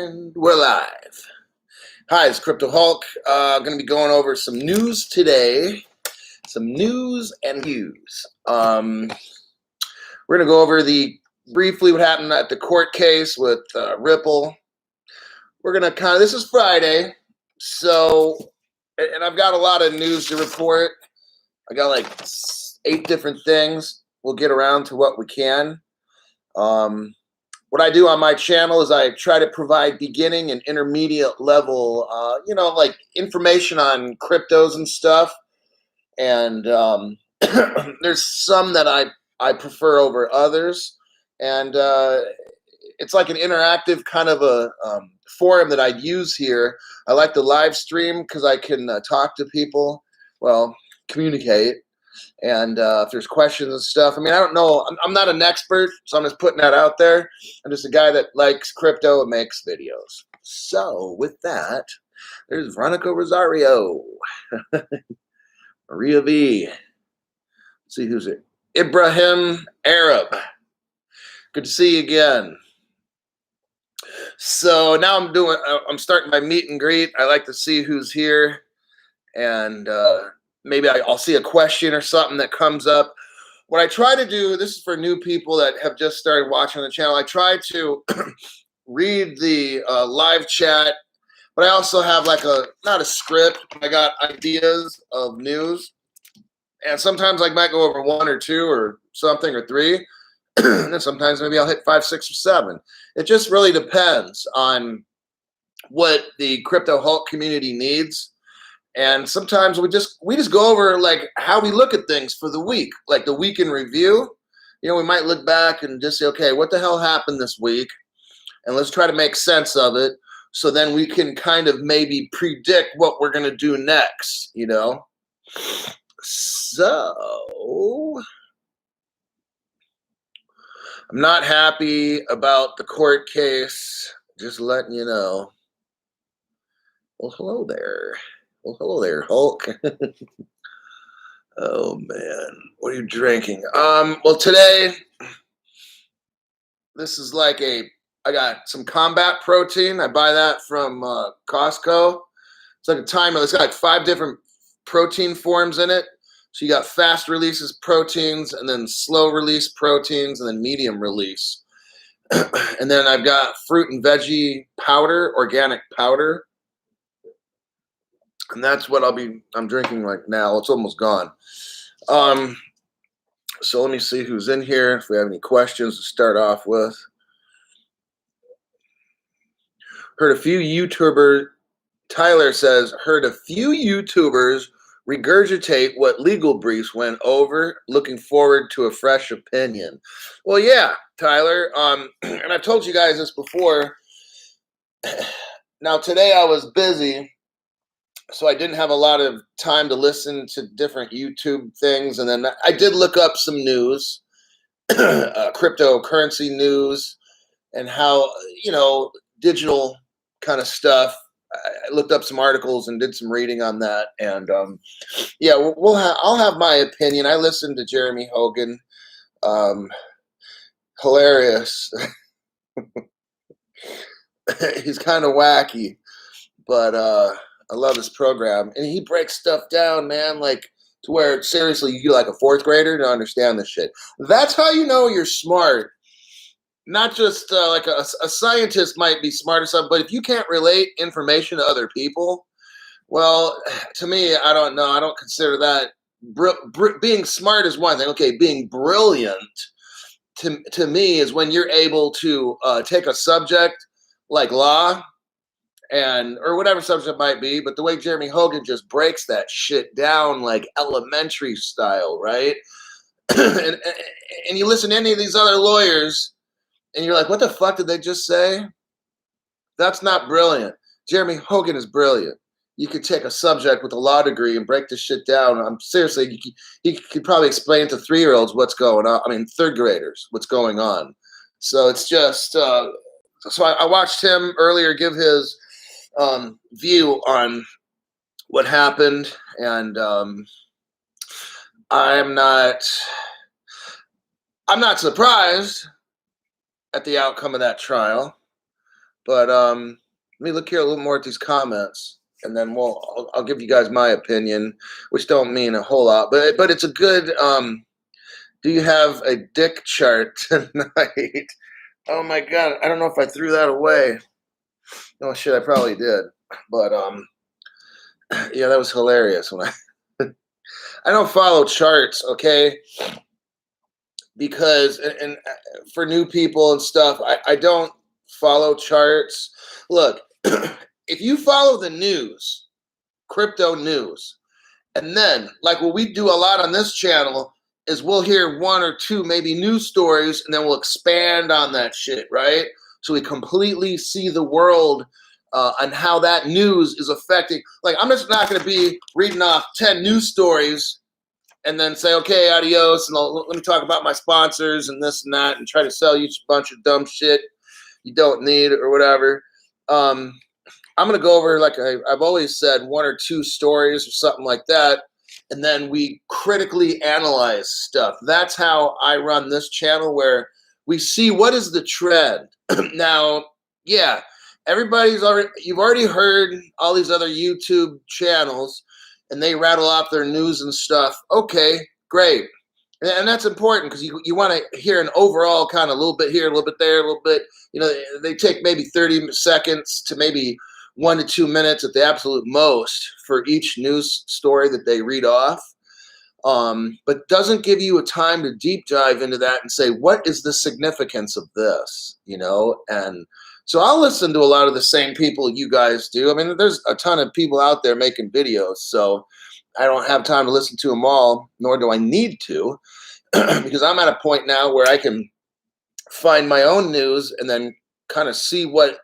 And we're live. Hi, it's Crypto Hulk. Going to be going over some news today. Some news and views. We're going to go over briefly what happened at the court case with Ripple. We're going to this is Friday, and I've got a lot of news to report. I got like 8 different things. We'll get around to what we can. What I do on my channel is I try to provide beginning and intermediate level, like information on cryptos and stuff. And there's some that I prefer over others. And it's like an interactive kind of a forum that I'd use here. I like the live stream because I can talk to people, communicate. And if there's questions and stuff, I don't know. I'm not an expert, so I'm just putting that out there. I'm just a guy that likes crypto and makes videos. So with that, there's Veronica Rosario, Maria V. Let's see who's it. Ibrahim Arab. Good to see you again. So now I'm starting my meet and greet. I like to see who's here, and maybe I'll see a question or something that comes up. What I try to do, this is for new people that have just started watching the channel, I try to read the live chat, but I also have not a script, I got ideas of news. And sometimes I might go over 1 or 2 or something or 3. And then sometimes maybe I'll hit 5, 6, or 7. It just really depends on what the Crypto Hulk community needs. And sometimes we just go over how we look at things for the week, like the week in review. We might look back and just say, okay, what the hell happened this week? And let's try to make sense of it. So then we can kind of maybe predict what we're going to do next, So I'm not happy about the court case. Just letting you know. Well, hello there. Well, hello there, Hulk. Oh, man. What are you drinking? Well, today, this is I got some combat protein. I buy that from Costco. It's like a timer. It's got 5 different protein forms in it. So you got fast releases proteins, and then slow release proteins, and then medium release. And then I've got fruit and veggie powder, organic powder. And that's what I'm drinking right now. It's almost gone. So let me see who's in here. If we have any questions to start off with. Heard a few YouTubers, Tyler says, heard a few YouTubers regurgitate what legal briefs went over. Looking forward to a fresh opinion. Well, yeah, Tyler. And I've told you guys this before. Now, today I was busy, so I didn't have a lot of time to listen to different YouTube things. And then I did look up some news, cryptocurrency news, and how, digital kind of stuff. I looked up some articles and did some reading on that. And yeah, I'll have my opinion. I listened to Jeremy Hogan. Hilarious. He's kind of wacky, but I love his program, and he breaks stuff down, man, to where seriously you like a 4th grader to understand this shit. That's how you know you're smart. Not just a scientist might be smart or something, but if you can't relate information to other people, well, to me, I don't know. I don't consider that being smart is one thing. Okay, being brilliant to me is when you're able to take a subject like law or whatever subject it might be, but the way Jeremy Hogan just breaks that shit down like elementary style, right? and you listen to any of these other lawyers, and you're like, what the fuck did they just say? That's not brilliant. Jeremy Hogan is brilliant. You could take a subject with a law degree and break this shit down. Seriously, he could probably explain to 3-year-olds what's going on. 3rd graders, what's going on. So it's just, so I watched him earlier give his view on what happened, and I'm not surprised at the outcome of that trial. But let me look here a little more at these comments, and then I'll give you guys my opinion, which don't mean a whole lot, but it's a good. Do you have a dick chart tonight? Oh my god, I don't know if I threw that away. Oh shit, I probably did. But yeah, that was hilarious when I don't follow charts, okay? Because and for new people and stuff, I don't follow charts. Look, if you follow the news, crypto news, and then like what we do a lot on this channel is we'll hear one or two maybe news stories and then we'll expand on that shit, right? So we completely see the world and how that news is affecting. Like, I'm just not going to be reading off 10 news stories and then say, okay, adios, and let me talk about my sponsors and this and that and try to sell you a bunch of dumb shit you don't need or whatever. I'm going to go over, like I've always said, one or two stories or something like that, and then we critically analyze stuff. That's how I run this channel, where we see what is the trend. Now, yeah, you've already heard all these other YouTube channels, and they rattle off their news and stuff. Okay, great. And that's important because you want to hear an overall kind of a little bit here, a little bit there, a little bit. You know, they take maybe 30 seconds to maybe 1 to 2 minutes at the absolute most for each news story that they read off. But doesn't give you a time to deep dive into that and say, what is the significance of this? You know, and so I'll listen to a lot of the same people you guys do. I mean, there's a ton of people out there making videos, so I don't have time to listen to them all, nor do I need to, because I'm at a point now where I can find my own news and then kind of see what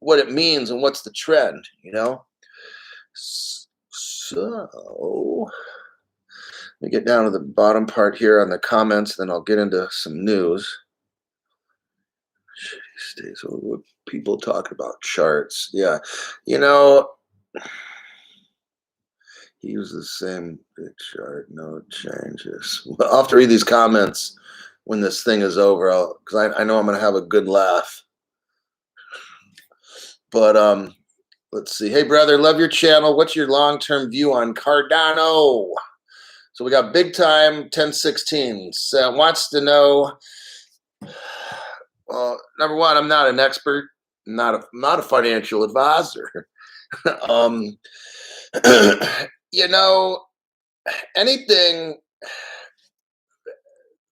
it means and what's the trend, you know? So let me get down to the bottom part here on the comments, then I'll get into some news. So what people talk about charts. Yeah. You know, he uses the same big chart, no changes. Well, I'll have to read these comments when this thing is over, because I know I'm going to have a good laugh. But let's see. Hey, brother, love your channel. What's your long-term view on Cardano? So we got big time 1016. Wants to know. Well, number one, I'm not an expert, not a financial advisor. You know, anything.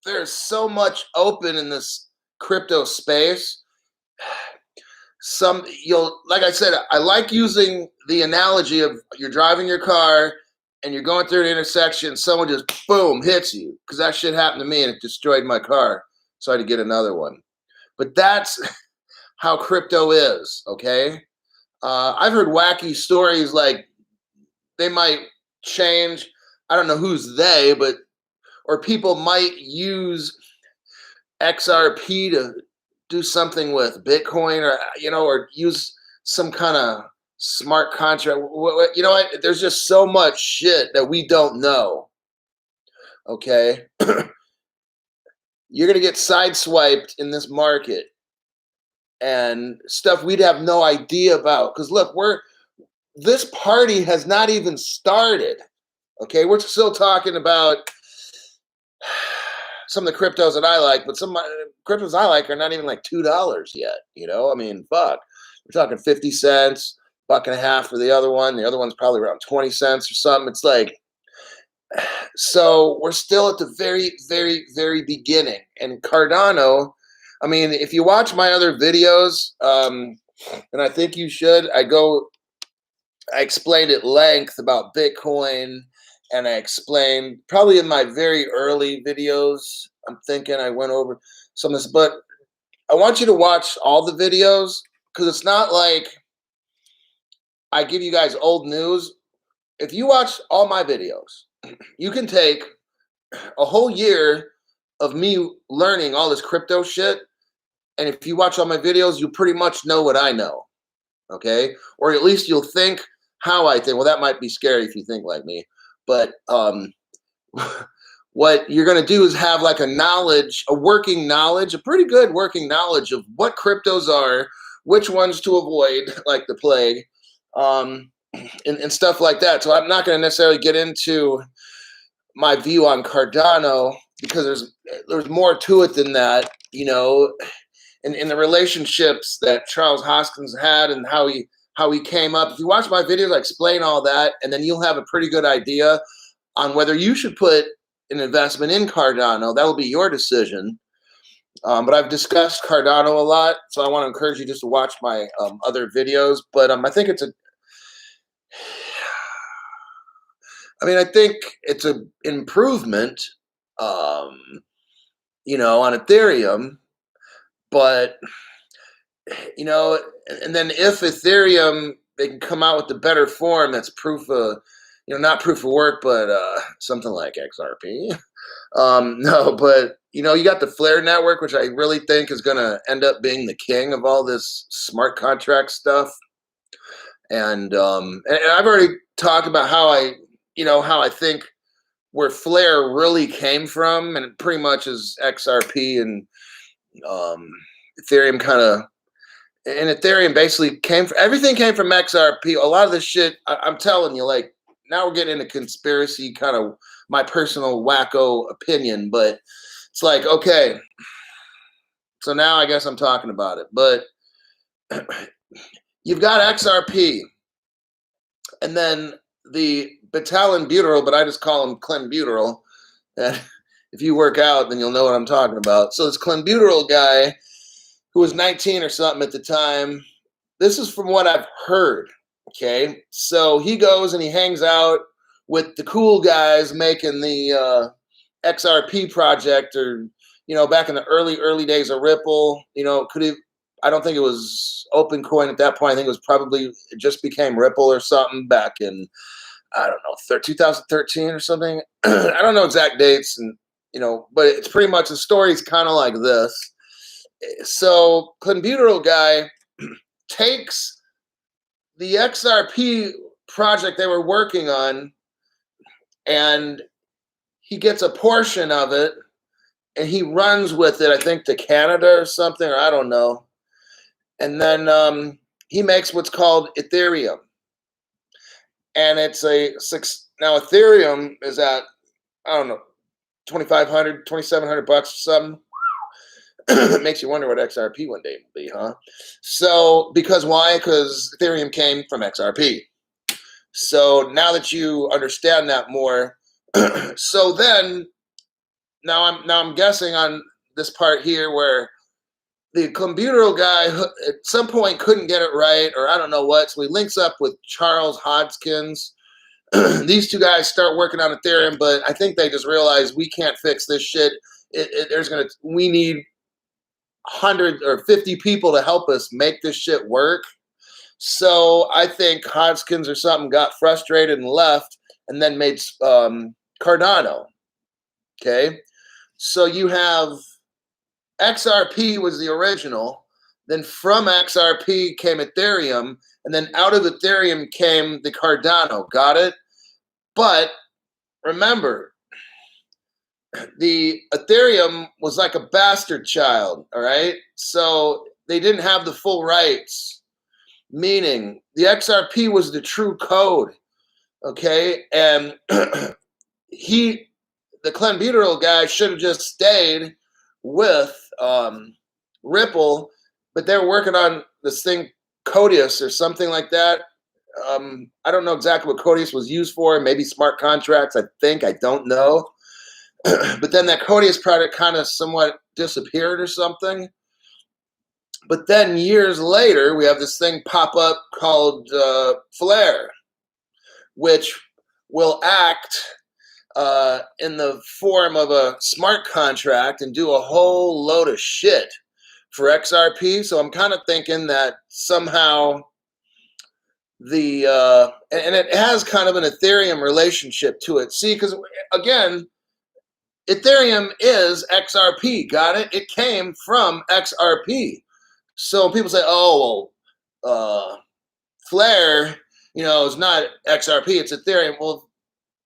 There's so much open in this crypto space. Like I said, I like using the analogy of you're driving your car and you're going through an intersection, someone just boom hits you, because that shit happened to me and it destroyed my car, so I had to get another one. But that's how crypto is, okay? I've heard wacky stories like they might change. I don't know who's they, or people might use XRP to do something with Bitcoin, or or use some kind of smart contract. You know what? There's just so much shit that we don't know. Okay, you're gonna get sideswiped in this market and stuff we'd have no idea about. Because look, this party has not even started. Okay, we're still talking about some of the cryptos that I like, but some of the cryptos I like are not even like $2 yet. You know, I mean, fuck, we're talking 50 cents, $1.50 for the other one. The other one's probably around 20 cents or something. It's like, so we're still at the very, very, very beginning. And Cardano, I mean, if you watch my other videos, and I think you should, I explained at length about Bitcoin. And I explained probably in my very early videos, I'm thinking I went over some of this, but I want you to watch all the videos, because it's not like I give you guys old news. If you watch all my videos, you can take a whole year of me learning all this crypto shit. And if you watch all my videos, you pretty much know what I know. Okay. Or at least you'll think how I think. Well, that might be scary if you think like me. But what you're going to do is have like a working knowledge, a pretty good working knowledge of what cryptos are, which ones to avoid, like the plague, and stuff like that. So I'm not going to necessarily get into my view on Cardano because there's more to it than that, you know, in the relationships that Charles Hoskins had and how he came up. If you watch my videos, I explain all that, and then you'll have a pretty good idea on whether you should put an investment in Cardano. That will be your decision. But I've discussed Cardano a lot, so I want to encourage you just to watch my other videos. But I think I think it's an improvement, you know, on Ethereum. But, you know, and then if Ethereum, they can come out with the better form that's proof of, you know, not proof of work, but something like XRP. No, but, you know, you got the Flare network, which I really think is going to end up being the king of all this smart contract stuff. And I've already talked about how I think where Flare really came from, and it pretty much is XRP and Ethereum kind of, and Ethereum basically everything came from XRP. A lot of this shit, I'm telling you, like, now we're getting into conspiracy, kind of my personal wacko opinion, but it's like, okay, so now I guess I'm talking about it. But you've got XRP, and then the batalionbutyryl, but I just call him clenbuterol. And if you work out, then you'll know what I'm talking about. So this clenbuterol guy, who was 19 or something at the time, this is from what I've heard, okay? So he goes and he hangs out with the cool guys making the XRP project, or, you know, back in the early days of Ripple, you know, I don't think it was OpenCoin at that point. I think it just became Ripple or something back in, I don't know, 2013 or something. I don't know exact dates, and, you know, but it's pretty much, the story's kind of like this. So clenbuterol guy takes the XRP project they were working on, and he gets a portion of it, and he runs with it, I think, to Canada or something, or I don't know. And then he makes what's called Ethereum. And now Ethereum is at, I don't know, $2,500, $2,700 or something. It makes you wonder what XRP one day will be, huh? So, why? Because Ethereum came from XRP. So now that you understand that more, so then now I'm guessing on this part here where the clenbuterol guy at some point couldn't get it right, or I don't know what, so he links up with Charles Hodgkins. These two guys start working on Ethereum, but I think they just realize we can't fix this shit. We need 100 or 50 people to help us make this shit work. So I think Hodgkins or something got frustrated and left, and then made Cardano. Okay, so you have XRP was the original. Then from XRP came Ethereum, and then out of Ethereum came the Cardano. Got it? But remember, the Ethereum was like a bastard child, all right? So they didn't have the full rights, meaning the XRP was the true code, okay? And the clenbuterol guy should have just stayed with Ripple, but they're working on this thing, Codius or something like that. I don't know exactly what Codius was used for, maybe smart contracts, I don't know. But then that Codius product kind of somewhat disappeared or something. But then years later, we have this thing pop up called Flare, which will act in the form of a smart contract and do a whole load of shit for XRP. So I'm kind of thinking that somehow and it has kind of an Ethereum relationship to it. See, because again, Ethereum is XRP. Got it? It came from XRP. So people say, oh, well, Flare, you know, is not XRP, it's Ethereum. Well,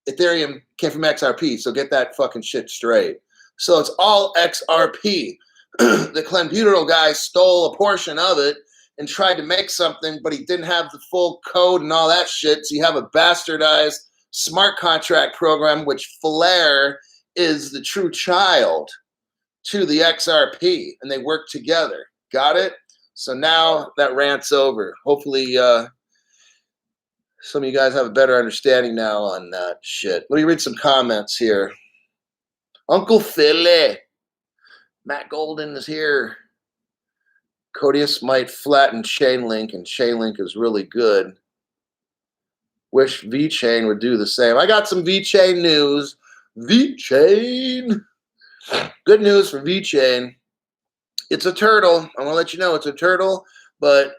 Ethereum came from XRP, so get that fucking shit straight. So it's all XRP. The clenbuterol guy stole a portion of it, and tried to make something, but he didn't have the full code and all that shit. So you have a bastardized smart contract program, which Flare is the true child to the XRP, and they work together. Got it? So now that rant's over. Hopefully some of you guys have a better understanding now on that shit. Let me read some comments here. Uncle Philly. Matt Golden is here. Codius might flatten Chainlink, and Chainlink is really good. Wish VeChain would do the same. I got some VeChain news. VeChain. Good news for VeChain. It's a turtle. I'm going to let you know it's a turtle. But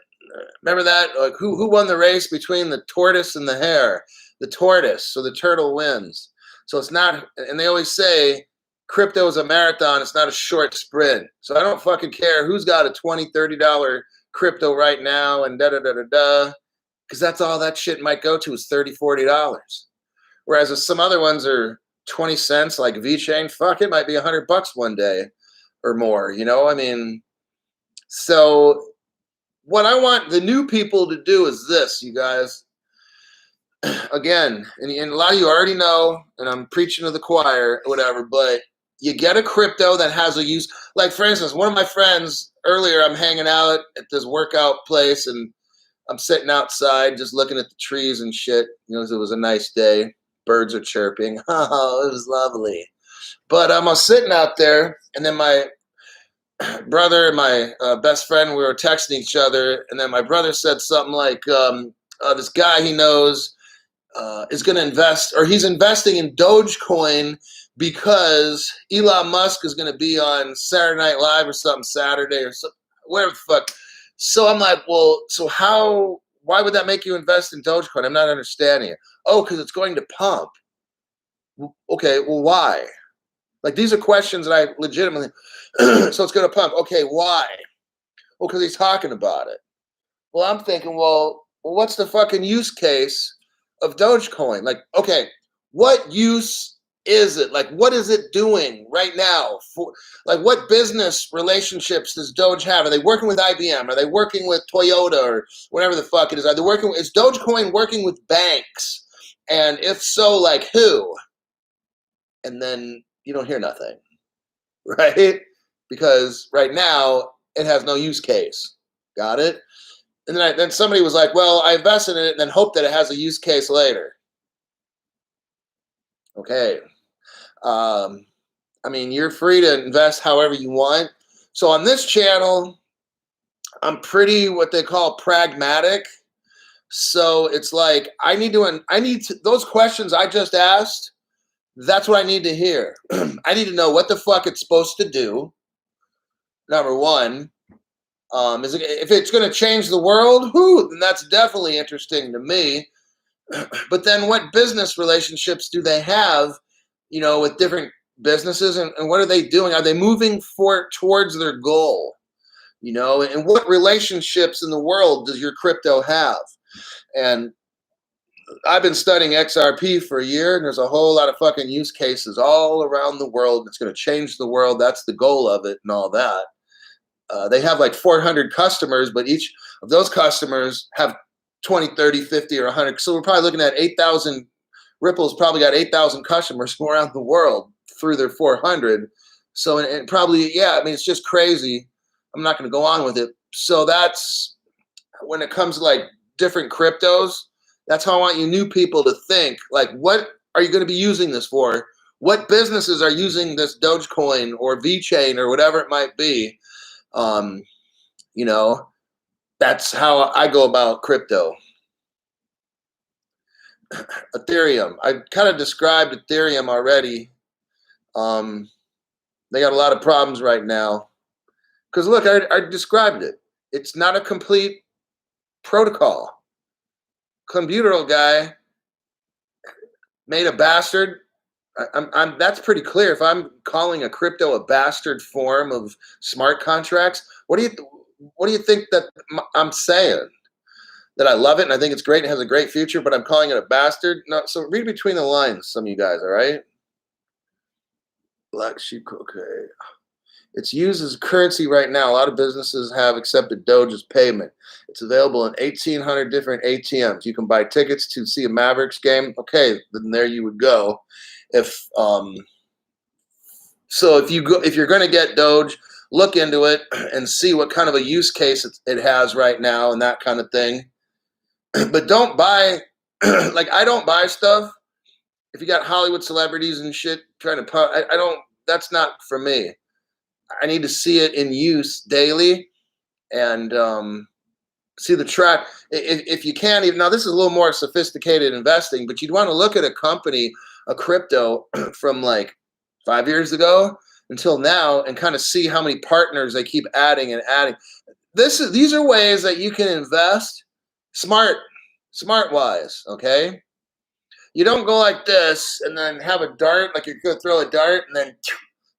remember that? Like who won the race between the tortoise and the hare? The tortoise. So the turtle wins. So it's not, and they always say, crypto is a marathon. It's not a short sprint. So I don't fucking care who's got a $20, $30 crypto right now and da-da-da-da-da. Because that's all that shit might go to is $30, $40. Whereas if some other ones are 20 cents like VeChain, fuck, it might be $100 one day or more, you know? I mean, so what I want the new people to do is this, you guys. Again, and a lot of you already know, and I'm preaching to the choir or whatever, but you get a crypto that has a use. Like, for instance, one of my friends earlier, I'm hanging out at this workout place, and I'm sitting outside just looking at the trees and shit. You know, it was a nice day. Birds are chirping. Oh, it was lovely. But I was sitting out there, and then my brother and my best friend, we were texting each other, and then my brother said something like, this guy he knows is going to invest, or he's investing in Dogecoin because Elon Musk is going to be on Saturday Night Live or something Saturday or something, whatever the fuck. So I'm like, well, so why would that make you invest in Dogecoin? I'm not understanding it. Oh, because it's going to pump. Okay, well, why? Like, these are questions that I legitimately, so it's going to pump. Okay, why? Well, because he's talking about it. Well, I'm thinking, well, what's the fucking use case of Dogecoin? Like, okay, what use is it? Like, what is it doing right now? Like, what business relationships does Doge have? Are they working with IBM? Are they working with Toyota or whatever the fuck it is? Are they working? Is Dogecoin working with banks? And if so, like who? And then you don't hear nothing, right? Because right now it has no use case. Got it? And then somebody was like, well, I invested in it and then hope that it has a use case later. Okay. I mean, you're free to invest however you want. So on this channel, I'm pretty what they call pragmatic. So it's like, I need to, those questions I just asked, that's what I need to hear. I need to know what the fuck it's supposed to do. Number one. If it's going to change the world, then that's definitely interesting to me. But then what business relationships do they have, you know, with different businesses, and what are they doing? Are they moving towards their goal? You know, and what relationships in the world does your crypto have? And I've been studying XRP for a year, and there's a whole lot of fucking use cases all around the world. It's going to change the world. That's the goal of it and all that. They have like 400 customers, but each of those customers have 20, 30, 50, or 100. So we're probably looking at 8,000. Ripple's probably got 8,000 customers from around the world through their 400. So, and probably, yeah, I mean, it's just crazy. I'm not going to go on with it. So that's when it comes to like different cryptos. That's how I want you new people to think. Like, what are you going to be using this for? What businesses are using this Dogecoin or VeChain or whatever it might be? You know, that's how I go about crypto. Ethereum. I kind of described Ethereum already. They got a lot of problems right now. Because look, I described it. It's not a complete protocol. Computeral guy made a bastard. That's pretty clear. If I'm calling a crypto a bastard form of smart contracts, what do you think that I'm saying? That I love it and I think it's great and has a great future, but I'm calling it a bastard? No. So read between the lines, some of you guys. All right. Black sheep. Okay. It's used as currency right now. A lot of businesses have accepted Doge as payment. It's available in 1,800 different ATMs. You can buy tickets to see a Mavericks game. Okay, then there you would go. If So if you're going to get Doge, look into it and see what kind of a use case it has right now and that kind of thing. But don't buy, like I don't buy stuff. If you got Hollywood celebrities and shit trying to I don't. That's not for me. I need to see it in use daily and see the track. If you can't even, now this is a little more sophisticated investing, but you'd want to look at a company, a crypto from like 5 years ago until now and kind of see how many partners they keep adding and adding. These are ways that you can invest smart wise, okay? You don't go like this and then have a dart, like you're going to throw a dart and then,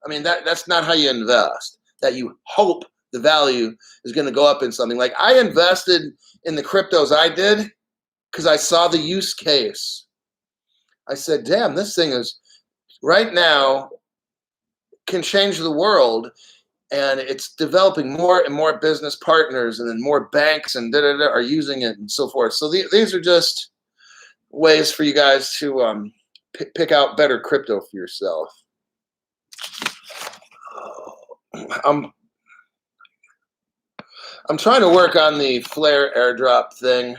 I mean, that's not how you invest. That you hope the value is going to go up in something. Like I invested in the cryptos I did because I saw the use case. I said, damn, this thing is right now can change the world, and it's developing more and more business partners, and then more banks and are using it and so forth. So these are just ways for you guys to pick out better crypto for yourself. I'm trying to work on the Flare airdrop thing.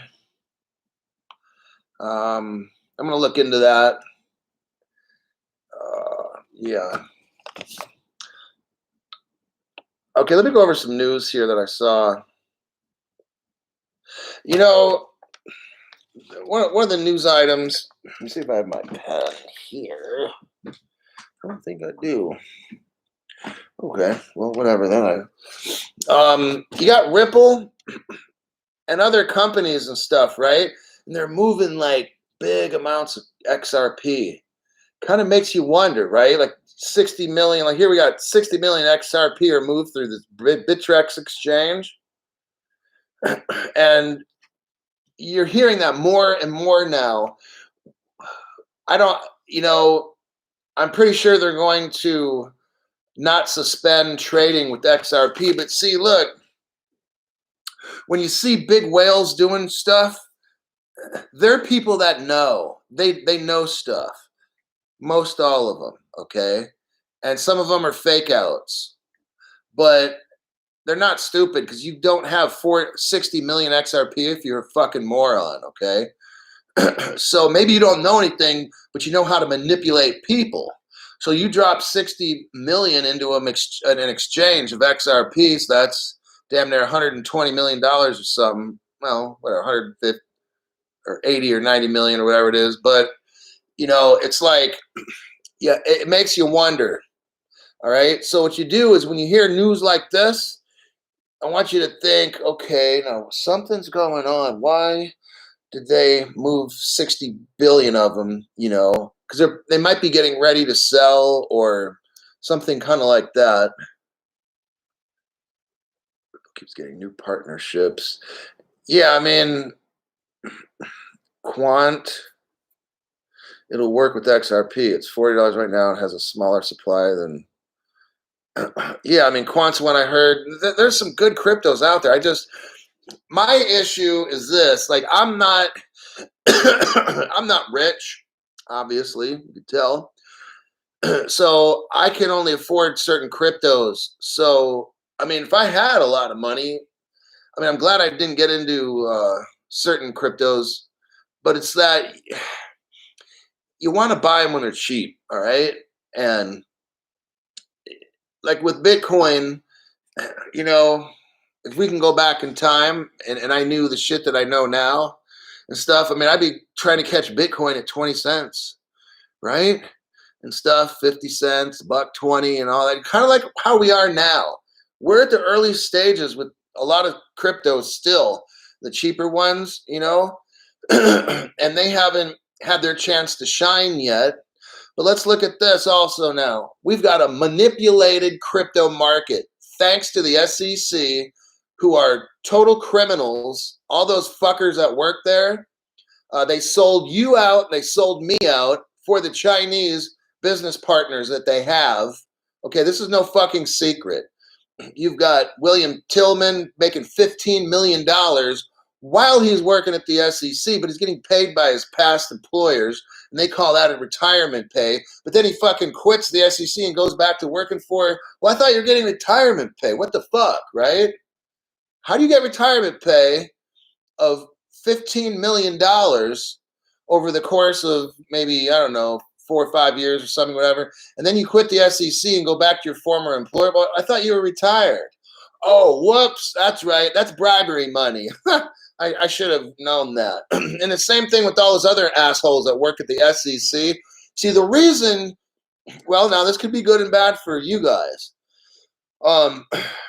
I'm going to look into that. Yeah. Okay, let me go over some news here that I saw. You know, one of the news items, let me see if I have my pen here. I don't think I do. Okay, well, whatever then. You got Ripple and other companies and stuff, right? And they're moving like big amounts of XRP. Kind of makes you wonder, right? Like 60 million, like here we got 60 million XRP are moved through this Bittrex exchange. And you're hearing that more and more now. I'm pretty sure they're going to not suspend trading with XRP, but see, look, when you see big whales doing stuff, they're people that know. They know stuff. Most all of them, okay? And some of them are fake outs. But they're not stupid because you don't have 60 million XRP if you're a fucking moron, okay? So maybe you don't know anything, but you know how to manipulate people. So you drop 60 million into an exchange of XRP, so that's damn near $120 million or something. Well, whatever, 150 or 80 or 90 million or whatever it is. But, it's like, yeah, it makes you wonder. All right. So what you do is when you hear news like this, I want you to think, okay, now something's going on. Why did they move 60 billion of them, because they might be getting ready to sell or something kind of like that. Keeps getting new partnerships. Yeah, I mean, Quant, it'll work with XRP. It's $40 right now. It has a smaller supply than. Yeah, I mean, Quant's one I heard. There's some good cryptos out there. My issue is this: like, I'm not rich, obviously, you can tell. So I can only afford certain cryptos. So, I mean, if I had a lot of money, I mean, I'm glad I didn't get into certain cryptos, but it's that you want to buy them when they're cheap, all right? And like with Bitcoin, if we can go back in time and I knew the shit that I know now and stuff, I mean, I'd be trying to catch Bitcoin at 20 cents, right? And stuff, 50 cents, $1.20 and all that. Kind of like how we are now. We're at the early stages with a lot of cryptos still, the cheaper ones, and they haven't had their chance to shine yet. But let's look at this also now. We've got a manipulated crypto market thanks to the SEC, who are total criminals. All those fuckers that work there, they sold you out, they sold me out for the Chinese business partners that they have, Okay, this is no fucking secret. You've got William Tillman making $15 million while he's working at the SEC, but he's getting paid by his past employers, and they call that a retirement pay. But then he fucking quits the SEC and goes back to working for, well, I thought you were getting retirement pay. What the fuck, right? How do you get retirement pay of $15 million over the course of maybe, I don't know, 4 or 5 years or something, whatever, and then you quit the SEC and go back to your former employer? Well, I thought you were retired. Oh, whoops, that's right. That's bribery money. I should have known that. And the same thing with all those other assholes that work at the SEC. See, the reason, well, now this could be good and bad for you guys.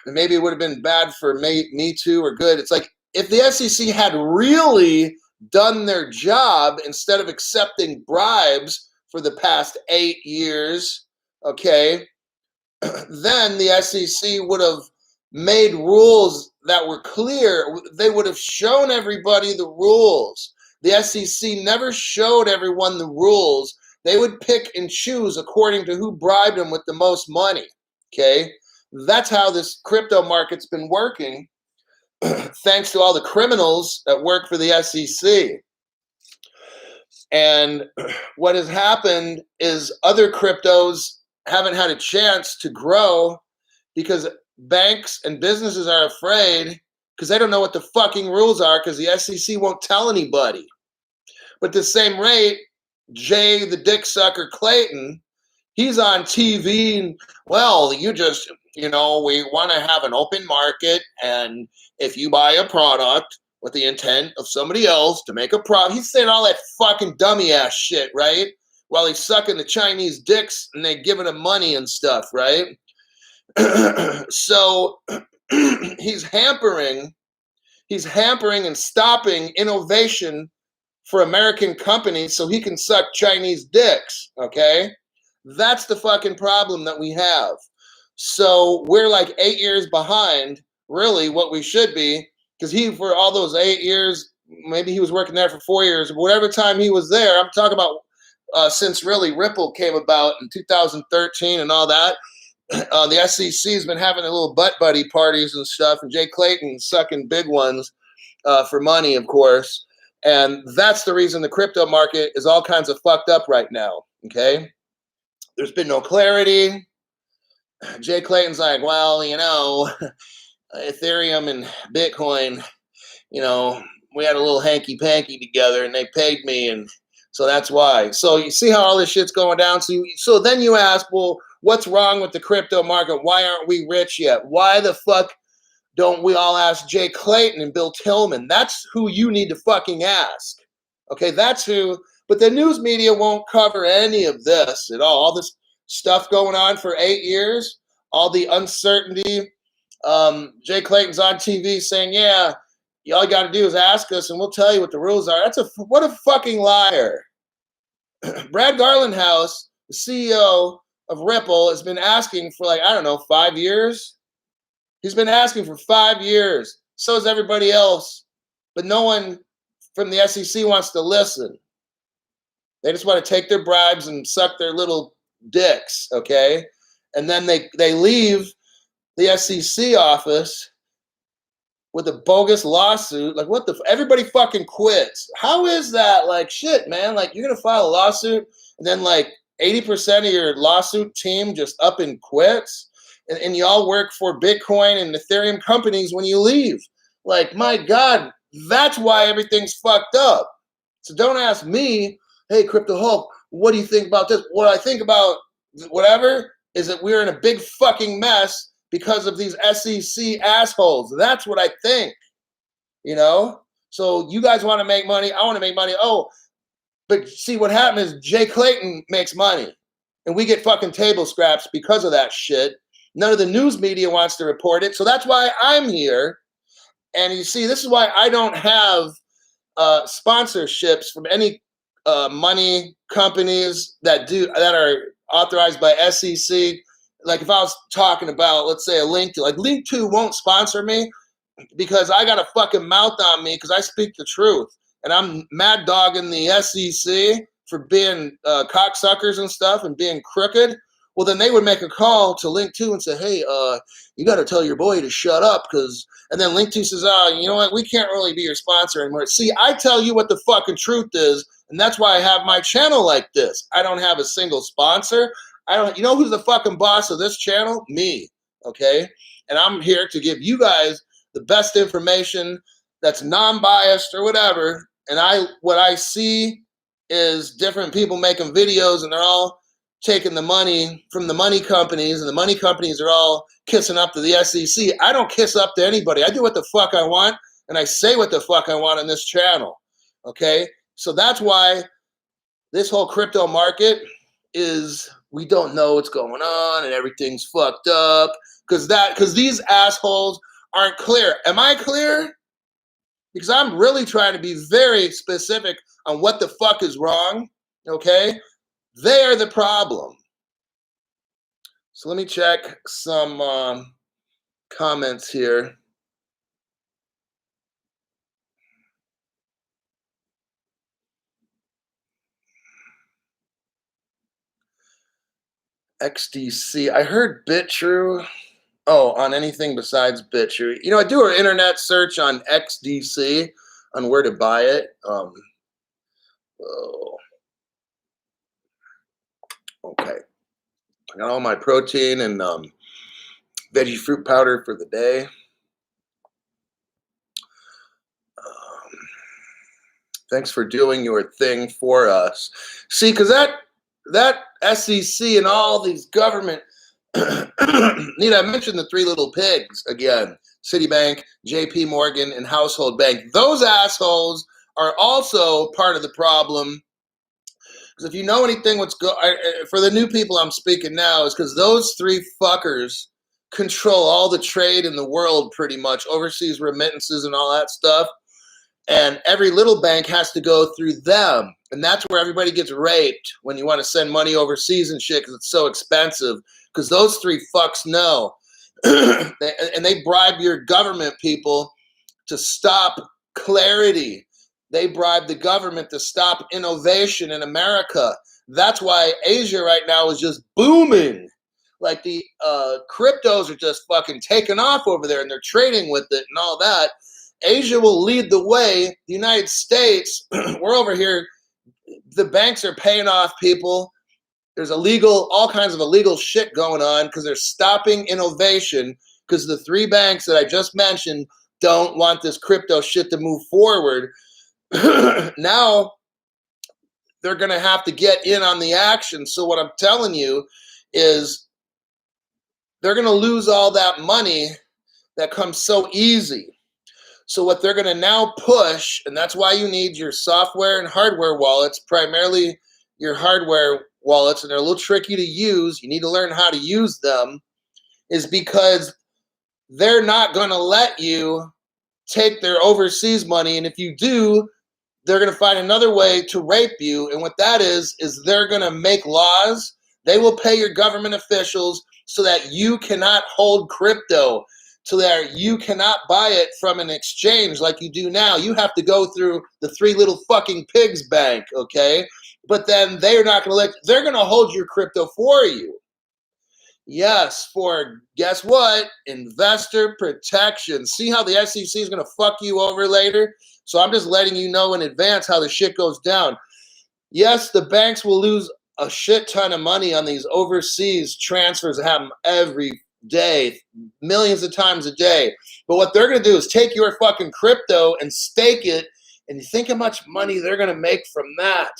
Maybe it would have been bad for me too, or good. It's like if the SEC had really done their job instead of accepting bribes for the past 8 years, okay, then the SEC would have made rules that were clear. They would have shown everybody the rules. The SEC never showed everyone the rules. They would pick and choose according to who bribed them with the most money, okay? That's how this crypto market's been working, thanks to all the criminals that work for the SEC. And what has happened is other cryptos haven't had a chance to grow because banks and businesses are afraid because they don't know what the fucking rules are because the SEC won't tell anybody. But the same rate, Jay the dick sucker Clayton, he's on TV and, well, you just, we want to have an open market, and if you buy a product with the intent of somebody else to make a profit, he's saying all that fucking dummy ass shit, right? While he's sucking the Chinese dicks and they giving him money and stuff, right? So he's hampering and stopping innovation for American companies so he can suck Chinese dicks, okay? That's the fucking problem that we have. So we're like 8 years behind, really, what we should be, because for all those 8 years, maybe he was working there for 4 years, but whatever time he was there, I'm talking about since really Ripple came about in 2013 and all that, the SEC has been having a little butt buddy parties and stuff, and Jay Clayton sucking big ones for money, of course. And that's the reason the crypto market is all kinds of fucked up right now, okay? There's been no clarity. Jay Clayton's like, well, Ethereum and Bitcoin, we had a little hanky-panky together, and they paid me, and so that's why. So you see how all this shit's going down? So then you ask, well, what's wrong with the crypto market? Why aren't we rich yet? Why the fuck don't we all ask Jay Clayton and Bill Tillman? That's who you need to fucking ask. Okay, that's who. But the news media won't cover any of this at all. All this stuff going on for 8 years, all the uncertainty. Jay Clayton's on TV saying, yeah, all you got to do is ask us and we'll tell you what the rules are. What a fucking liar. Brad Garlinghouse, the CEO of Ripple, has been asking for 5 years. He's been asking for 5 years. So is everybody else. But no one from the SEC wants to listen. They just want to take their bribes and suck their little dicks, okay? And then they leave the SEC office with a bogus lawsuit. Like, what everybody fucking quits. How is that? Like, shit, man. Like, you're going to file a lawsuit and then 80% of your lawsuit team just up and quits, and you all work for Bitcoin and Ethereum companies when you leave. Like, my God, that's why everything's fucked up. So don't ask me, hey, Crypto Hulk, what do you think about this? What I think about whatever is that we're in a big fucking mess because of these SEC assholes. That's what I think, So you guys want to make money. I want to make money. Oh, but see, what happened is Jay Clayton makes money, and we get fucking table scraps because of that shit. None of the news media wants to report it, so that's why I'm here. And you see, this is why I don't have sponsorships from any money companies that are authorized by SEC. Like if I was talking about, let's say, a Link2, Link2 won't sponsor me because I got a fucking mouth on me because I speak the truth. And I'm mad dogging the SEC for being cocksuckers and stuff and being crooked. Well, then they would make a call to Link 2 and say, hey, you got to tell your boy to shut up, because, and then Link 2 says, oh, you know what, we can't really be your sponsor anymore. See, I tell you what the fucking truth is, and that's why I have my channel like this. I don't have a single sponsor. You know who's the fucking boss of this channel? Me, okay? And I'm here to give you guys the best information that's non-biased or whatever. And what I see is different people making videos, and they're all taking the money from the money companies, and the money companies are all kissing up to the SEC. I don't kiss up to anybody. I do what the fuck I want, and I say what the fuck I want on this channel, okay? So that's why this whole crypto market is, we don't know what's going on, and everything's fucked up, because these assholes aren't clear. Am I clear? Because I'm really trying to be very specific on what the fuck is wrong, okay? They are the problem. So let me check some comments here. XDC. I heard BitTrue. Oh, on anything besides BitTrue. You know, I do an internet search on XDC on where to buy it. Oh. Okay. I got all my protein and veggie fruit powder for the day. Thanks for doing your thing for us. See, because that SEC and all these government, I mentioned the three little pigs again, Citibank, JP Morgan, and Household Bank. Those assholes are also part of the problem. Because if you know anything, for the new people I'm speaking now, is because those three fuckers control all the trade in the world pretty much, overseas remittances and all that stuff. And every little bank has to go through them. And that's where everybody gets raped when you want to send money overseas and shit, because it's so expensive. Because those three fucks know. And they bribe your government people to stop clarity. They bribe the government to stop innovation in America. That's why Asia right now is just booming. Like the cryptos are just fucking taking off over there, and they're trading with it and all that. Asia will lead the way. The United States, we're over here. The banks are paying off people. There's all kinds of illegal shit going on because they're stopping innovation, because the three banks that I just mentioned don't want this crypto shit to move forward. Now they're going to have to get in on the action. So what I'm telling you is they're going to lose all that money that comes so easy. So what they're going to now push, and that's why you need your software and hardware wallets, primarily your hardware wallets, and they're a little tricky to use. You need to learn how to use them, is because they're not going to let you take their overseas money. And if you do, they're going to find another way to rape you. And what that is they're going to make laws. They will pay your government officials so that you cannot hold crypto, so that you cannot buy it from an exchange like you do now. You have to go through the three little fucking pigs bank, okay? But then they're not going to they're going to hold your crypto for you. Yes, for, guess what? Investor protection. See how the SEC is going to fuck you over later? So I'm just letting you know in advance how the shit goes down. Yes, the banks will lose a shit ton of money on these overseas transfers that happen every day, millions of times a day. But what they're going to do is take your fucking crypto and stake it, and you think how much money they're going to make from that.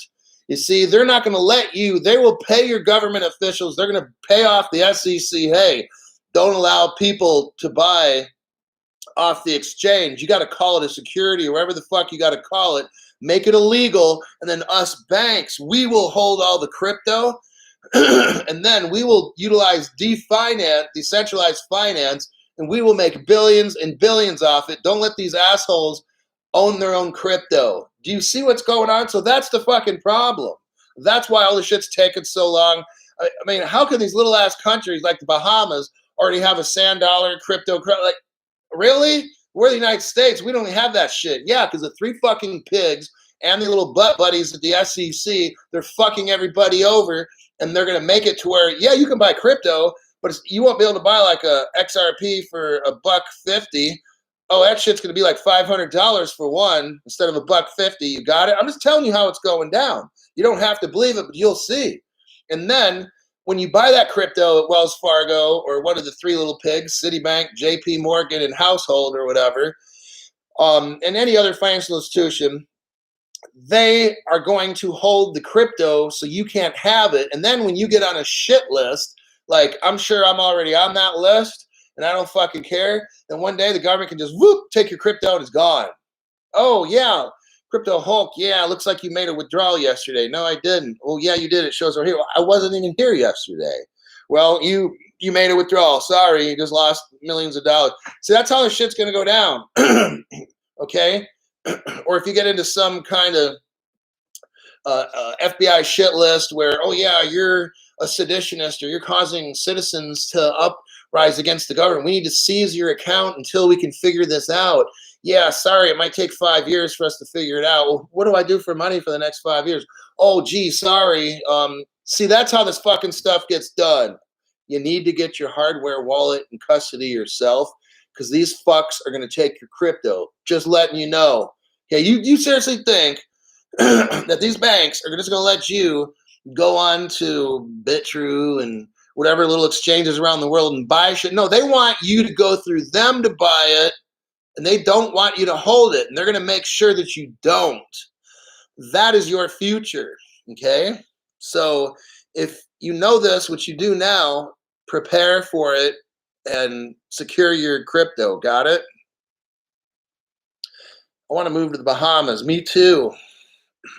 You see, they're not going to let you. They will pay your government officials. They're going to pay off the SEC. Hey, don't allow people to buy off the exchange. You got to call it a security or whatever the fuck you got to call it. Make it illegal. And then us banks, we will hold all the crypto. And then we will utilize decentralized finance, and we will make billions and billions off it. Don't let these assholes own their own crypto. Do you see what's going on? So that's the fucking problem. That's why all this shit's taking so long. I mean, how can these little ass countries like the Bahamas already have a sand dollar crypto? Like, really? We're the United States. We don't have that shit. Yeah, because the three fucking pigs and the little butt buddies at the SEC, they're fucking everybody over. and they're going to make it to where, yeah, you can buy crypto, but you won't be able to buy like a XRP for $1.50. Oh, that shit's going to be like $500 for one instead of $1.50. You got it? I'm just telling you how it's going down. You don't have to believe it, but you'll see. And then when you buy that crypto at Wells Fargo or one of the three little pigs, Citibank, JP Morgan, and Household or whatever, and any other financial institution, they are going to hold the crypto so you can't have it. And then when you get on a shit list, like I'm sure I'm already on that list and I don't fucking care, then one day the government can just whoop, take your crypto and it's gone. Oh, yeah, crypto Hulk. Yeah, looks like you made a withdrawal yesterday. No, I didn't. Well, yeah, you did. It shows right here. I wasn't even here yesterday. Well, you made a withdrawal. Sorry, you just lost millions of dollars. See, that's how the shit's going to go down. Okay? Or if you get into some kind of FBI shit list where, oh yeah, you're a seditionist or you're causing citizens to uprise against the government, we need to seize your account until we can figure this out. Yeah, sorry, it might take 5 years for us to figure it out. Well, what do I do for money for the next 5 years? Oh, gee, sorry. See, that's how this fucking stuff gets done. You need to get your hardware wallet in custody yourself because these fucks are going to take your crypto. Just letting you know. Okay, you seriously think that these banks are just going to let you go on to Bitrue and whatever little exchanges around the world and buy shit? No, they want you to go through them to buy it, and they don't want you to hold it, and they're going to make sure that you don't. That is your future, okay? So if you know this, what you do now, prepare for it and secure your crypto. Got it? I want to move to the Bahamas. Me too.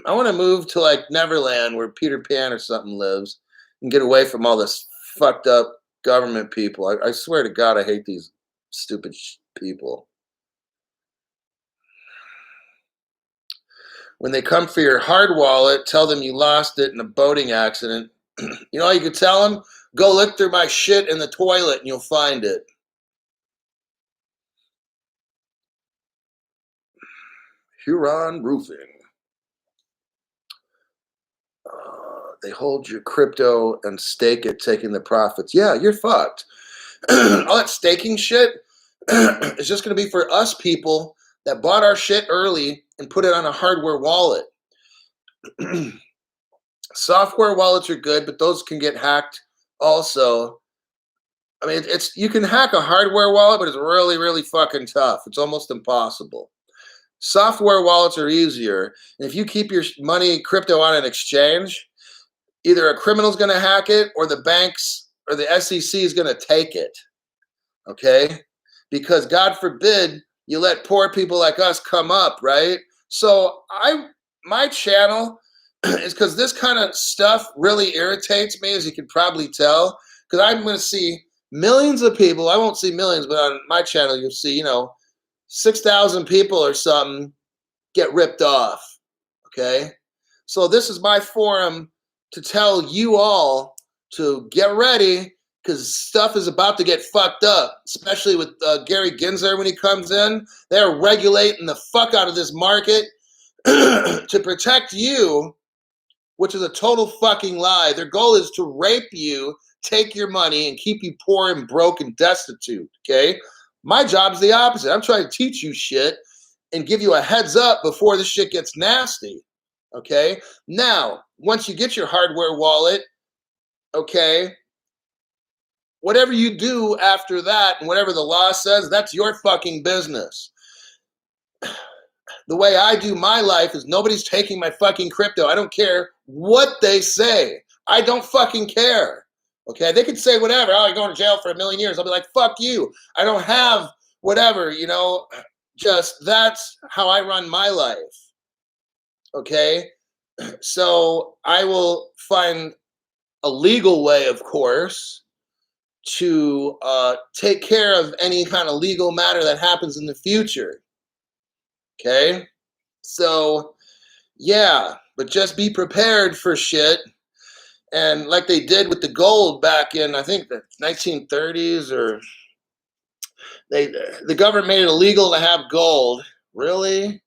I want to move to like Neverland where Peter Pan or something lives and get away from all this fucked up government people. I swear to God, I hate these stupid people. When they come for your hard wallet, tell them you lost it in a boating accident. You know, you could tell them, go look through my shit in the toilet and you'll find it. Huron Roofing. They hold your crypto and stake it, taking the profits. Yeah, you're fucked. All that staking shit is just going to be for us people that bought our shit early and put it on a hardware wallet. Software wallets are good, but those can get hacked also. I mean, you can hack a hardware wallet, but it's really, really fucking tough. It's almost impossible. Software wallets are easier. And if you keep your money crypto on an exchange, either a criminal's going to hack it or the banks or the SEC is going to take it. Okay? Because God forbid you let poor people like us come up, right? So my channel is because this kind of stuff really irritates me, as you can probably tell, because I'm going to see millions of people. I won't see millions, but on my channel you'll see, 6,000 people or something get ripped off. Okay? So this is my forum to tell you all to get ready because stuff is about to get fucked up, especially with Gary Gensler when he comes in. They're regulating the fuck out of this market to protect you, which is a total fucking lie. Their goal is to rape you, take your money, and keep you poor and broke and destitute, okay? My job is the opposite. I'm trying to teach you shit and give you a heads up before this shit gets nasty, okay? Now, once you get your hardware wallet, okay, whatever you do after that and whatever the law says, that's your fucking business. The way I do my life is nobody's taking my fucking crypto. I don't care what they say. I don't fucking care. Okay, they could say whatever. Oh, you're going to jail for 1,000,000 years. I'll be like, fuck you. I don't have whatever, just that's how I run my life. Okay, so I will find a legal way, of course, to take care of any kind of legal matter that happens in the future. Okay, so yeah, but just be prepared for shit. And like they did with the gold back in, I think, the 1930s, or the government made it illegal to have gold. Really? And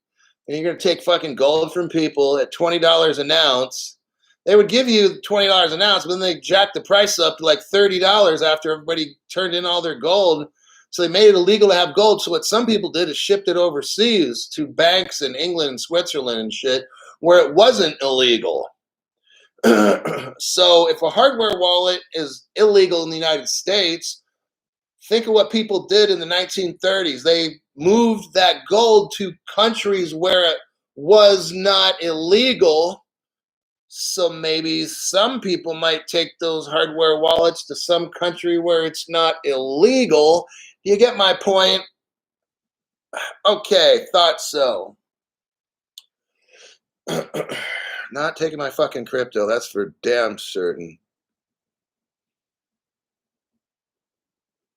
you're going to take fucking gold from people at $20 an ounce They would give you $20 an ounce, but then they jacked the price up to like $30 after everybody turned in all their gold. So they made it illegal to have gold. So what some people did is shipped it overseas to banks in England and Switzerland and shit, where it wasn't illegal. So if a hardware wallet is illegal in the United States, think of what people did in the 1930s. They moved that gold to countries where it was not illegal. So maybe some people might take those hardware wallets to some country where it's not illegal. You get my point? Okay, thought so. Not taking my fucking crypto, that's for damn certain.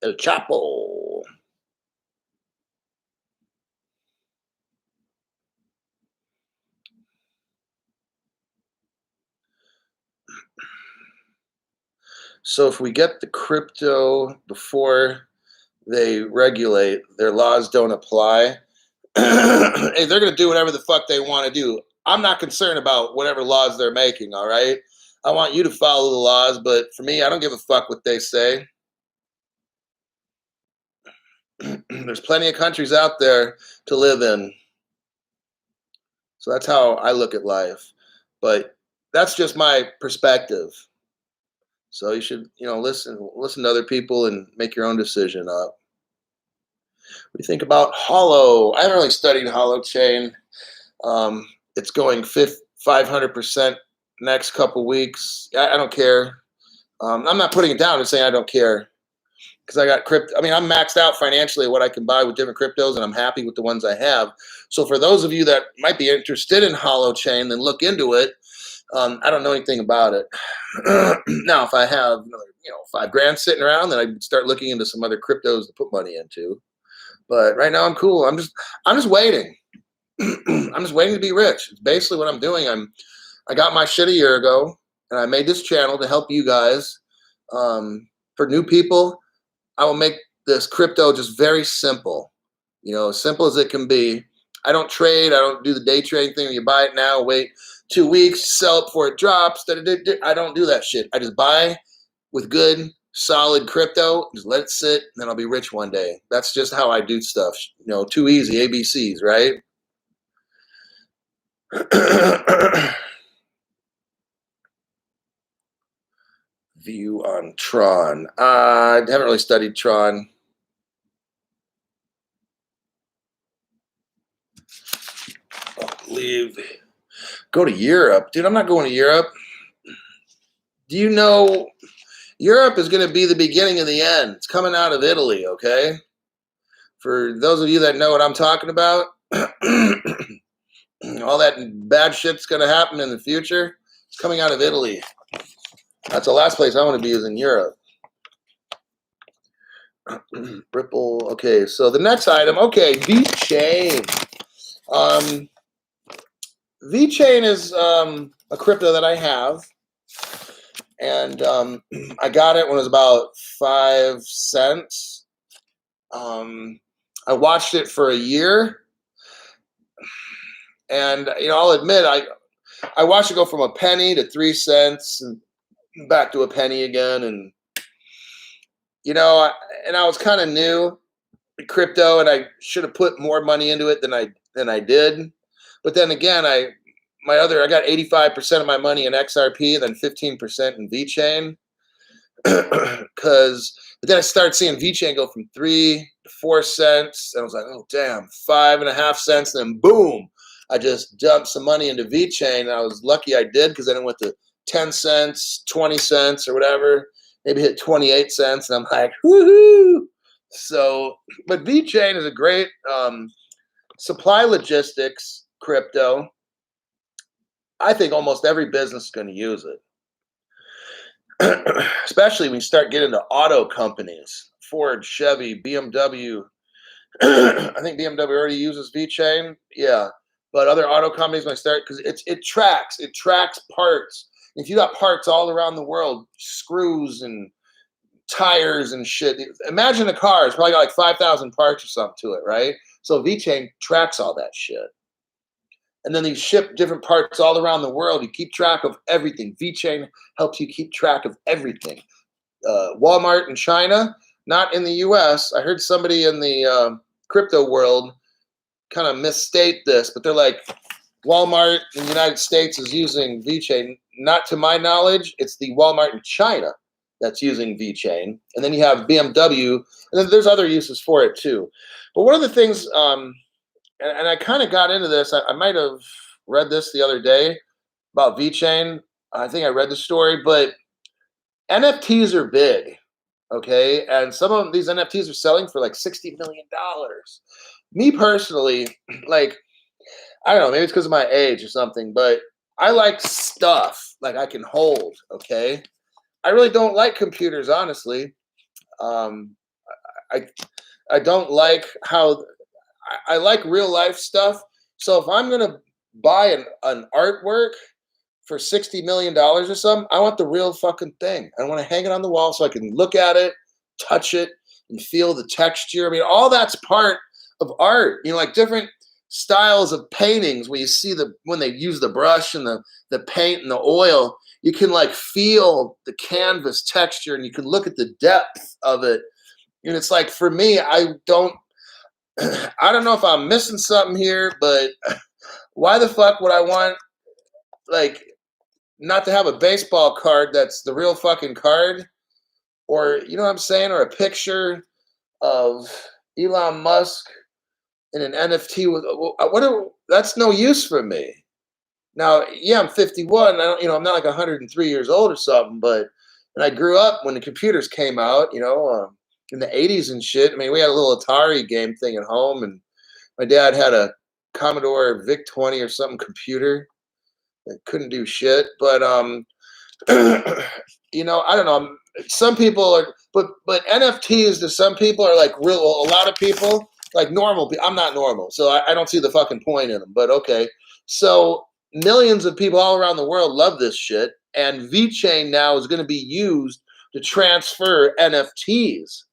El Chapo. So if we get the crypto before they regulate, their laws don't apply. Hey, they're going to do whatever the fuck they want to do. I'm not concerned about whatever laws they're making, all right? I want you to follow the laws, but for me, I don't give a fuck what they say. There's plenty of countries out there to live in. So that's how I look at life. But that's just my perspective. So you should, listen to other people and make your own decision up. What do you think about Hollow? I haven't really studied Hollow Chain. It's going 500% next couple weeks. I don't care. I'm not putting it down and saying I don't care because I got crypto. I mean, I'm maxed out financially what I can buy with different cryptos, and I'm happy with the ones I have. So for those of you that might be interested in Hollow Chain, then look into it. I don't know anything about it. Now, if I have another, $5,000 sitting around, then I'd start looking into some other cryptos to put money into. But right now, I'm cool. I'm just waiting. I'm just waiting to be rich. It's basically what I'm doing. I got my shit a year ago, and I made this channel to help you guys. For new people, I will make this crypto just very simple. As simple as it can be. I don't trade. I don't do the day trading thing where you buy it now, wait 2 weeks, sell it before it drops. I don't do that shit. I just buy with good, solid crypto, just let it sit, and then I'll be rich one day. That's just how I do stuff. Too easy, ABCs, right? View on Tron. I haven't really studied Tron. Leave. Go to Europe. Dude, I'm not going to Europe. Do you know Europe is going to be the beginning of the end? It's coming out of Italy, okay? For those of you that know what I'm talking about, all that bad shit's going to happen in the future. It's coming out of Italy. That's the last place I want to be is in Europe. Ripple. Okay, so the next item. Okay, VeChain. VeChain is a crypto that I have. And I got it when it was about 5 cents. I watched it for a year. And, I'll admit, I watched it go from a penny to 3 cents and back to a penny again. And, and I was kind of new to crypto, and I should have put more money into it than I did. But then again, I got 85% of my money in XRP, then 15% in VeChain. But then I started seeing VeChain go from 3 to 4 cents. And I was like, oh, damn, 5.5 cents. And then boom, I just dumped some money into VeChain. And I was lucky I did because then it went to 10 cents, 20 cents or whatever. Maybe hit 28 cents. And I'm like, woohoo. So, but VeChain is a great supply logistics crypto. I think almost every business is going to use it. Especially when you start getting into auto companies, Ford, Chevy, BMW. I think BMW already uses VeChain. Yeah. But other auto companies might start because it tracks parts. If you got parts all around the world, screws and tires and shit. Imagine a car. It's probably got like 5,000 parts or something to it, right? So VeChain tracks all that shit. and then you ship different parts all around the world. You keep track of everything. VeChain helps you keep track of everything. Walmart in China, not in the US. I heard somebody in the crypto world kind of misstate this, but they're like, Walmart in the United States is using VeChain. Not to my knowledge, it's the Walmart in China that's using VeChain. And then you have BMW, and then there's other uses for it too. But one of the things, and I kind of got into this, I might have read this the other day about VeChain. I think I read the story, but NFTs are big, okay? And some of these NFTs are selling for like $60 million. Me personally, like, I don't know, maybe it's because of my age or something, but I like stuff like I can hold, okay? I really don't like computers, honestly. Um, I don't like how I like real life stuff. So if I'm gonna buy an artwork for $60 million or something, I want the real fucking thing. I want to hang it on the wall so I can look at it, touch it, and feel the texture. I mean, all that's part of art. You know, like different styles of paintings where you see when they use the brush and the paint and the oil, you can like feel the canvas texture and you can look at the depth of it. And it's like, for me, I don't know if I'm missing something here, but why the fuck would I want, like, not to have a baseball card that's the real fucking card, or, you know what I'm saying, or a picture of Elon Musk in an NFT with that's no use for me. Now, yeah, I'm 51. I'm not like 103 years old or something, but and I grew up when the computers came out, in the 80s and shit. I mean, we had a little Atari game thing at home, and my dad had a Commodore VIC-20 or something computer that couldn't do shit. But I don't know. Some people are, but NFTs to some people are like real. A lot of people like normal people. I'm not normal, so I don't see the fucking point in them. But okay, so millions of people all around the world love this shit, and VeChain now is going to be used to transfer NFTs.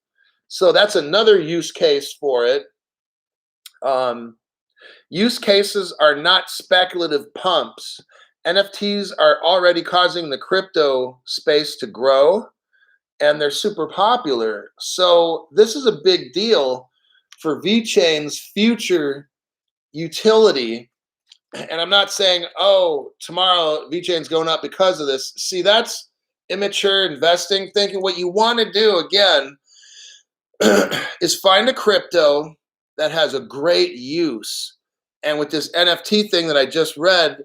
So that's another use case for it. Use cases are not speculative pumps. NFTs are already causing the crypto space to grow, and they're super popular. So this is a big deal for VeChain's future utility. And I'm not saying, oh, tomorrow VeChain's going up because of this. See, that's immature investing thinking. What you want to do, again, is find a crypto that has a great use. And with this NFT thing that I just read,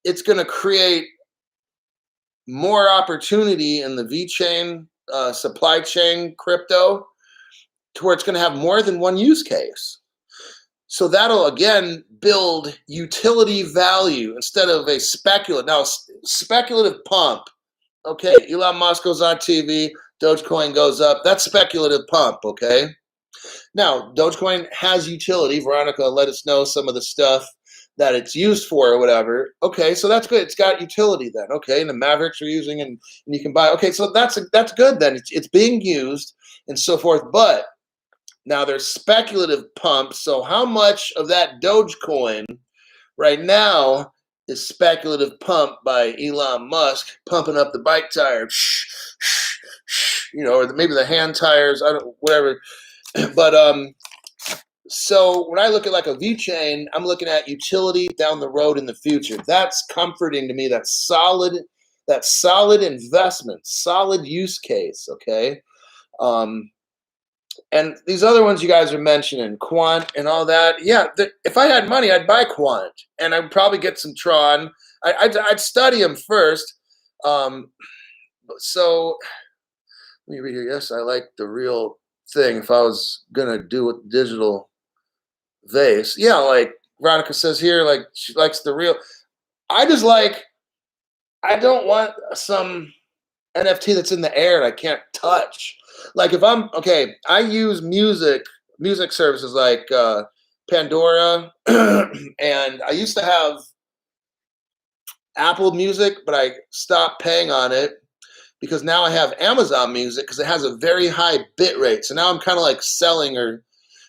it's going to create more opportunity in the VeChain supply chain crypto to where it's going to have more than one use case. So that'll, again, build utility value instead of a speculative. Now, speculative pump. Okay, Elon Musk goes on TV, Dogecoin goes up. That's speculative pump, okay? Now, Dogecoin has utility. Veronica let us know some of the stuff that it's used for or whatever. Okay, so that's good. It's got utility then. Okay, and the Mavericks are using and you can buy. Okay, so that's good then. It's being used and so forth. But now there's speculative pumps. So how much of that Dogecoin right now is speculative pump by Elon Musk pumping up the bike tire, or maybe the hand tires, whatever. But so when I look at like a VeChain, I'm looking at utility down the road in the future. That's comforting to me. That's solid investment, solid use case. Okay. And these other ones you guys are mentioning, Quant and all that. Yeah, if I had money, I'd buy Quant, and I'd probably get some Tron. I'd study them first. So let me read here. Yes, I like the real thing. If I was gonna do a digital vase, yeah, like Veronica says here, like she likes the real. I don't want some NFT that's in the air and I can't touch. Like if I'm okay, I use music services like Pandora, and I used to have Apple Music, but I stopped paying on it because now I have Amazon Music because it has a very high bit rate. So now I'm kind of like selling or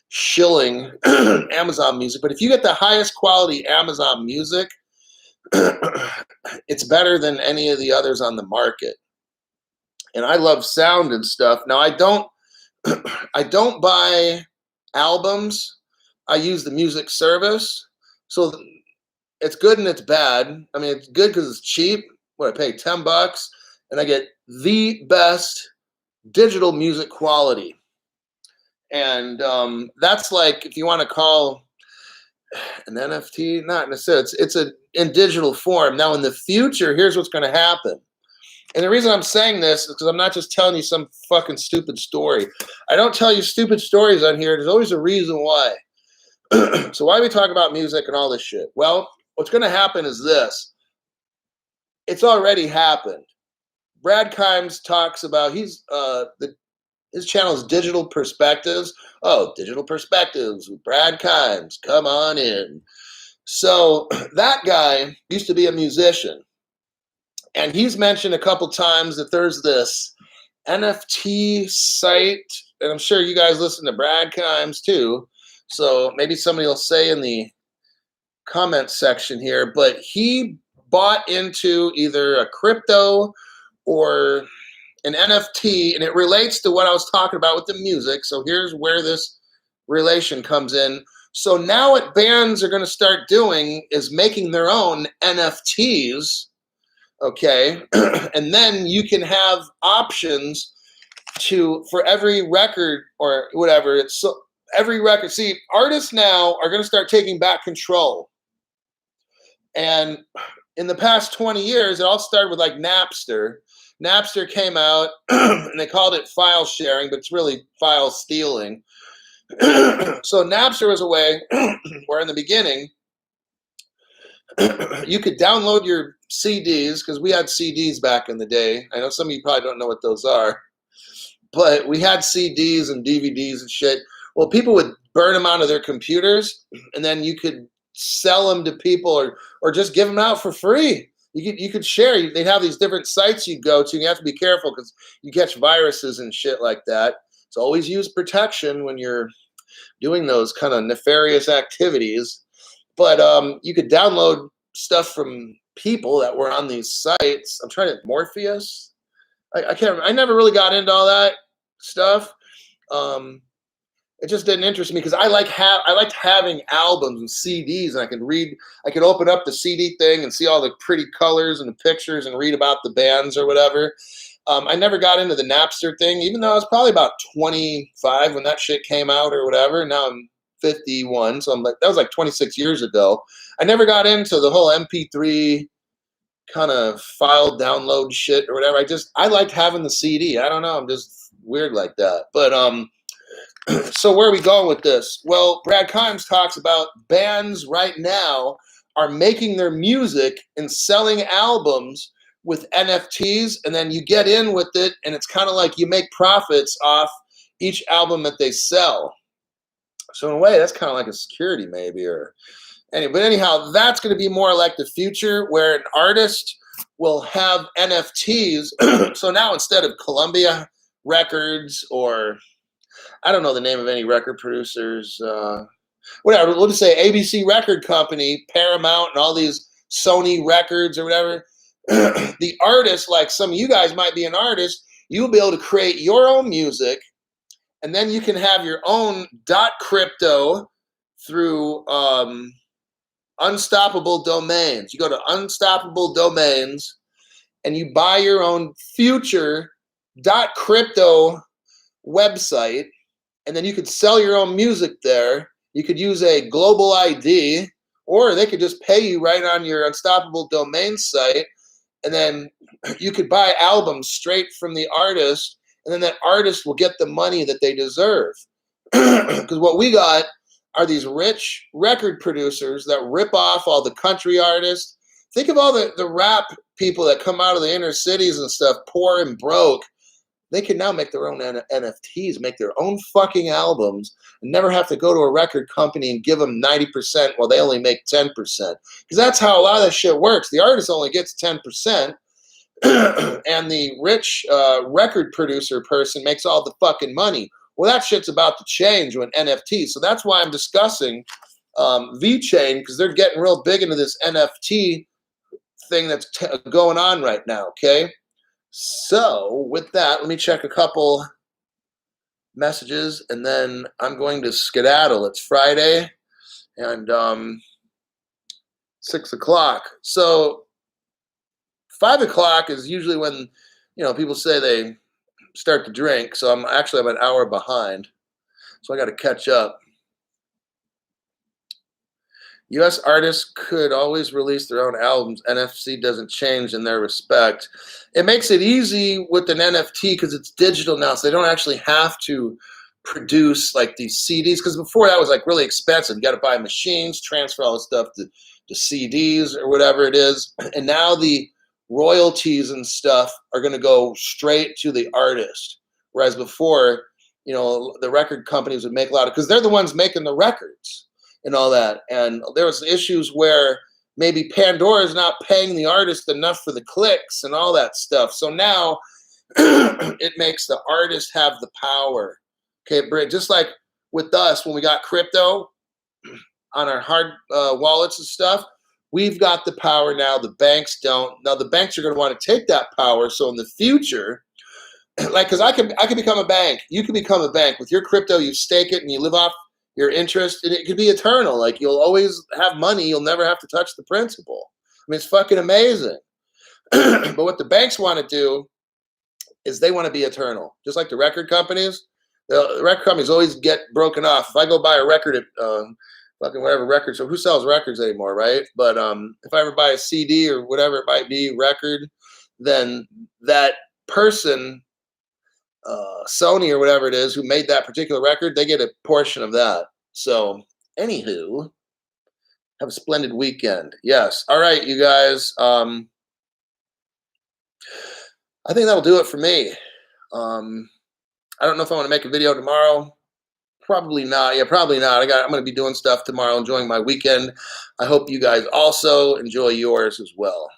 shilling Amazon music. But if you get the highest quality Amazon music, it's better than any of the others on the market. And I love sound and stuff. Now I don't I don't buy albums. I use the music service. So it's good and it's bad. I mean, it's good because it's cheap. What I pay $10, and I get the best digital music quality. And that's like, if you want to call an NFT, not necessarily. It's in digital form. Now, in the future, here's what's going to happen. And the reason I'm saying this is because I'm not just telling you some fucking stupid story. I don't tell you stupid stories on here. There's always a reason why. So why do we talk about music and all this shit? Well, what's going to happen is this. It's already happened. Brad Kimes talks about, his channel is Digital Perspectives. Oh, Digital Perspectives with Brad Kimes. Come on in. So that guy used to be a musician. And he's mentioned a couple times that there's this NFT site, and I'm sure you guys listen to Brad Kimes too. So maybe somebody will say in the comment section here, but he bought into either a crypto or an NFT, and it relates to what I was talking about with the music. So here's where this relation comes in. So now what bands are going to start doing is making their own NFTs. Okay, and then you can have options for every record or whatever. It's so every record. See, artists now are going to start taking back control. And in the past 20 years, it all started with like Napster. Napster came out and they called it file sharing, but it's really file stealing. So Napster was a way where in the beginning, you could download your CDs, because we had CDs back in the day. I know some of you probably don't know what those are, but we had CDs and DVDs and shit. Well, people would burn them out of their computers, and then you could sell them to people or just give them out for free. You could share. They'd have these different sites you go to, and you have to be careful because you catch viruses and shit like that. So always use protection when you're doing those kind of nefarious activities. But you could download stuff from people that were on these sites. I'm trying to Morpheus. I can't. I never really got into all that stuff. It just didn't interest me because I liked having albums and CDs, and I could open up the CD thing and see all the pretty colors and the pictures and read about the bands or whatever. I never got into the Napster thing, even though I was probably about 25 when that shit came out or whatever. Now I'm 51, so I'm like, that was like 26 years ago. I never got into the whole MP3 kind of file download shit or whatever. I liked having the CD. I don't know, I'm just weird like that. But so where are we going with this? Well, Brad Kimes talks about bands right now are making their music and selling albums with NFTs, and then you get in with it, and it's kind of like you make profits off each album that they sell. So in a way, that's kind of like a security maybe, but anyhow, that's going to be more like the future where an artist will have NFTs. So now instead of Columbia Records or I don't know the name of any record producers, whatever, we'll just say ABC Record Company, Paramount, and all these Sony Records or whatever. The artist, like some of you guys might be an artist, you'll be able to create your own music. And then you can have your own .crypto through Unstoppable Domains. You go to Unstoppable Domains and you buy your own future .crypto website, and then you could sell your own music there. You could use a global ID, or they could just pay you right on your Unstoppable Domains site, and then you could buy albums straight from the artist, and then that artist will get the money that they deserve. Because what we got are these rich record producers that rip off all the country artists. Think of all the rap people that come out of the inner cities and stuff, poor and broke. They can now make their own NFTs, make their own fucking albums, and never have to go to a record company and give them 90% while they only make 10%. Because that's how a lot of that shit works. The artist only gets 10%. And the rich record producer person makes all the fucking money. Well, that shit's about to change when NFT. So that's why I'm discussing VeChain, because they're getting real big into this NFT thing that's going on right now, okay? So with that, let me check a couple messages, and then I'm going to skedaddle. It's Friday, and 6 o'clock. So 5 o'clock is usually when, people say they start to drink. So I'm an hour behind. So I got to catch up. US artists could always release their own albums. NFC doesn't change in their respect. It makes it easy with an NFT because it's digital now, so they don't actually have to produce like these CDs, because before that was like really expensive. You got to buy machines, transfer all the stuff to CDs or whatever it is. And now the royalties and stuff are going to go straight to the artist. Whereas before, the record companies would make a lot of, because they're the ones making the records and all that. And there was issues where maybe Pandora's not paying the artist enough for the clicks and all that stuff. So now it makes the artist have the power. Okay, just like with us when we got crypto on our hard wallets and stuff, we've got the power now. The banks don't. Now the banks are going to want to take that power. So in the future, like, because I can become a bank. You can become a bank with your crypto. You stake it and you live off your interest, and it could be eternal. Like, you'll always have money. You'll never have to touch the principal. I mean, it's fucking amazing. But what the banks want to do is they want to be eternal, just like the record companies. The record companies always get broken off. If I go buy a record at fucking whatever record, so who sells records anymore, right? But if I ever buy a CD or whatever it might be, record, then that person, Sony or whatever it is, who made that particular record, they get a portion of that. So, anywho, have a splendid weekend. Yes. All right, you guys. I think that'll do it for me. I don't know if I want to make a video tomorrow. Probably not. Yeah, probably not. I'm going to be doing stuff tomorrow, enjoying my weekend. I hope you guys also enjoy yours as well.